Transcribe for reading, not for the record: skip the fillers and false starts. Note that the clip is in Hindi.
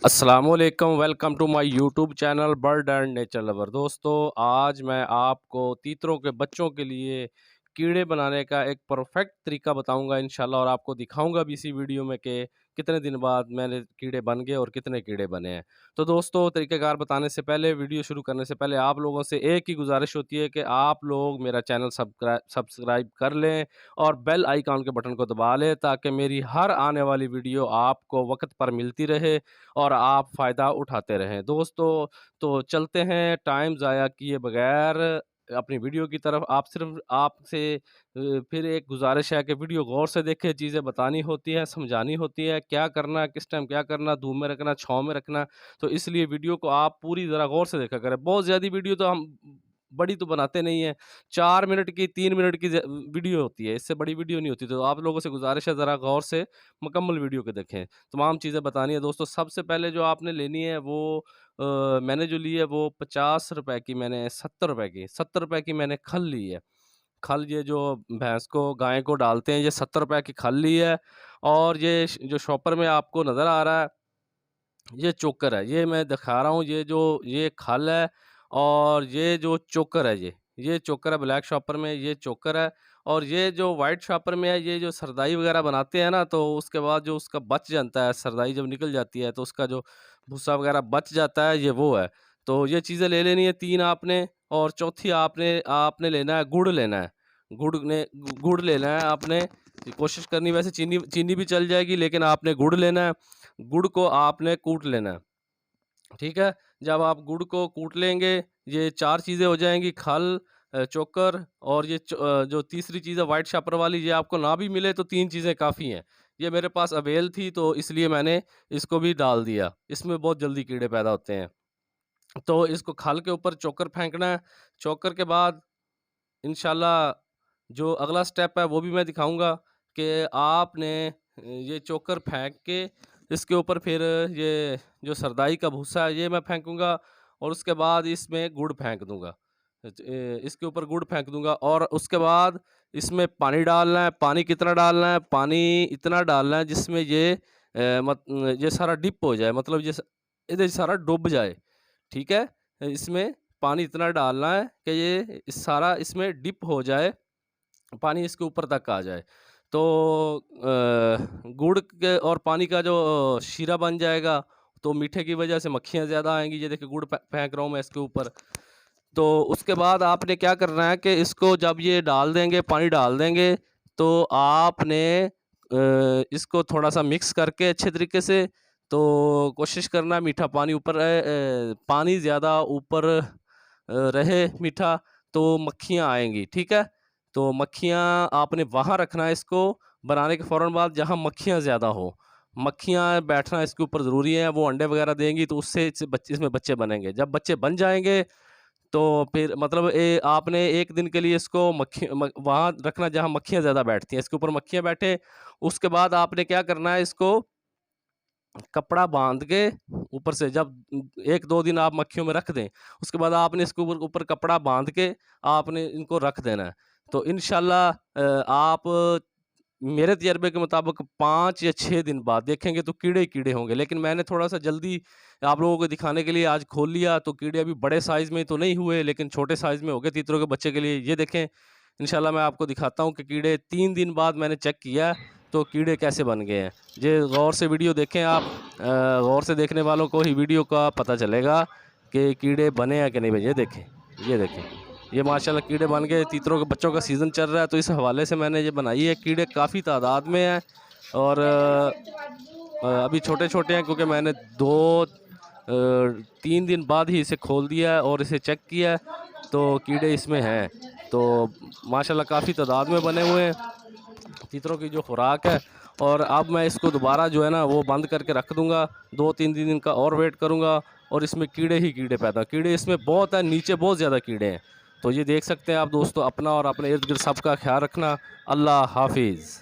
अस्सलामुअलैकुम, welcome to my YouTube channel bird and nature lover. दोस्तों, आज मैं आपको तीतरों के बच्चों के लिए कीड़े बनाने का एक परफेक्ट तरीका बताऊंगा इंशाल्लाह, और आपको दिखाऊंगा भी इसी वीडियो में कि कितने दिन बाद मैंने कीड़े बन गए और कितने कीड़े बने हैं। तो दोस्तों, तरीक़ेकार बताने से पहले, वीडियो शुरू करने से पहले आप लोगों से एक ही गुजारिश होती है कि आप लोग मेरा चैनल सब्सक्राइब कर लें और बेल आइकॉन के बटन को दबा लें, ताकि मेरी हर आने वाली वीडियो आपको वक्त पर मिलती रहे और आप फ़ायदा उठाते रहें। दोस्तों, तो चलते हैं टाइम ज़ाया किए बगैर अपनी वीडियो की तरफ। आपसे फिर एक गुज़ारिश है कि वीडियो गौर से देखें, चीज़ें बतानी होती हैं, समझानी होती है, क्या करना है, किस टाइम क्या करना, धूप में रखना, छाँव में रखना। तो इसलिए वीडियो को आप पूरी ज़रा गौर से देखा करें। बहुत ज़्यादा वीडियो तो हम बड़ी तो बनाते नहीं हैं। 4 मिनट की, 3 मिनट की वीडियो होती है, इससे बड़ी वीडियो नहीं होती। तो आप लोगों से गुज़ारिश है, ज़रा गौर से मुकम्मल वीडियो को देखें। तमाम चीज़ें बतानी है दोस्तों। सबसे पहले जो आपने लेनी है वो मैंने जो ली है वो ₹50 की, मैंने ₹70 की मैंने खल ली है। खल, ये जो भैंस को, गाय को डालते हैं, ये ₹70 की खल ली है। और ये जो शॉपर में आपको नज़र आ रहा है, ये चोकर है। ये मैं दिखा रहा हूँ, ये खल है और ये जो चोकर है, ये चोकर है। ब्लैक शॉपर में ये चोकर है, और ये जो व्हाइट शॉपर में है, ये जो सरदाई वगैरह बनाते हैं ना, तो उसके बाद जो उसका बच जाता है, सरदाई जब निकल जाती है तो उसका जो भूसा वगैरह बच जाता है, ये वो है। तो ये चीज़ें ले लेनी है 3 आपने। और चौथी आपने आपने लेना है गुड़ लेना है। गुड़ लेना है आपने। कोशिश करनी, वैसे चीनी चीनी भी चल जाएगी, लेकिन आपने गुड़ लेना है। गुड़ को आपने कूट लेना है, ठीक है? जब आप गुड़ को कूट लेंगे, ये 4 चीज़ें हो जाएँगी, खल, चोकर, और जो तीसरी चीज़ है व्हाइट शापर वाली, ये आपको ना भी मिले तो 3 चीज़ें काफ़ी हैं। ये मेरे पास अवेल थी, तो इसलिए मैंने इसको भी डाल दिया। इसमें बहुत जल्दी कीड़े पैदा होते हैं। तो इसको खल के ऊपर चोकर फेंकना है। चोकर के बाद इंशाल्लाह जो अगला स्टेप है वो भी मैं दिखाऊँगा कि आपने ये चोकर फेंक के इसके ऊपर फिर ये जो सरदाई का भूसा है, ये मैं फेंकूँगा, और उसके बाद इसमें गुड़ फेंक दूँगा। इसके ऊपर गुड़ फेंक दूँगा, और उसके बाद इसमें पानी डालना है। पानी कितना डालना है? पानी इतना डालना है जिसमें ये सारा डिप हो जाए, मतलब ये सारा डूब जाए, ठीक है? इसमें पानी इतना डालना है कि ये सारा इसमें डिप हो जाए, पानी इसके ऊपर तक आ जाए। तो गुड़ के और पानी का जो शीरा बन जाएगा, तो मीठे की वजह से मक्खियाँ ज़्यादा आएँगी। ये देखिए, गुड़ फेंक रहा हूँ मैं इसके ऊपर। तो उसके बाद आपने क्या करना है कि इसको जब ये डाल देंगे, पानी डाल देंगे, तो आपने इसको थोड़ा-सा मिक्स करके अच्छे तरीके से, तो कोशिश करना मीठा पानी ऊपर रहे, पानी ज़्यादा ऊपर रहे मीठा, तो मक्खियाँ आएँगी, ठीक है? तो मक्खियाँ आपने वहाँ रखना है इसको, बनाने के फ़ौरन बाद, जहाँ मक्खियाँ ज़्यादा हो। मक्खियाँ बैठना इसके ऊपर ज़रूरी है, वो अंडे वगैरह देंगी, तो उससे इसमें बच्चे बनेंगे। जब बच्चे बन जाएँगे, तो फिर मतलब आपने 1 दिन के लिए इसको वहाँ रखना जहाँ मक्खियाँ ज़्यादा बैठती हैं, इसके ऊपर मक्खियाँ बैठे। उसके बाद आपने क्या करना है, इसको कपड़ा बाँध के ऊपर से, जब 1-2 दिन आप मक्खियों में रख दें, उसके बाद आपने इसके ऊपर ऊपर कपड़ा बाँध के आपने इनको रख देना है। तो इंशाल्लाह आप मेरे तजर्बे के मुताबिक 5 या 6 दिन बाद देखेंगे तो कीड़े ही कीड़े होंगे। लेकिन मैंने थोड़ा-सा जल्दी आप लोगों को दिखाने के लिए आज खोल लिया, तो कीड़े अभी बड़े साइज़ में तो नहीं हुए, लेकिन छोटे साइज़ में हो गए तीतरों के बच्चे के लिए। ये देखें, इंशाल्लाह मैं आपको दिखाता हूँ कि कीड़े 3 दिन बाद मैंने चेक किया, तो कीड़े कैसे बन गए हैं। ये गौर से वीडियो देखें आप। गौर से देखने वालों को ही वीडियो का पता चलेगा कि कीड़े बने हैं कि नहीं बने। ये देखें, ये माशाल्लाह कीड़े बन गए। तीतरों के बच्चों का सीज़न चल रहा है, तो इस हवाले से मैंने ये बनाई है। कीड़े काफ़ी तादाद में हैं, और अभी छोटे-छोटे हैं, क्योंकि मैंने 3 दिन बाद ही इसे खोल दिया है और इसे चेक किया है, तो कीड़े इसमें हैं। तो माशाल्लाह काफ़ी तादाद में बने हुए हैं तीतरों की जो खुराक है। और अब मैं इसको दोबारा जो है ना, वो बंद करके रख दूँगा। 2-3 दिन का और वेट करूँगा, और इसमें कीड़े ही कीड़े इसमें बहुत हैं, नीचे बहुत ज़्यादा कीड़े हैं। तो ये देख सकते हैं आप दोस्तों। अपना और अपने इर्द-गिर्द सबका ख़्याल रखना। अल्लाह हाफ़िज़।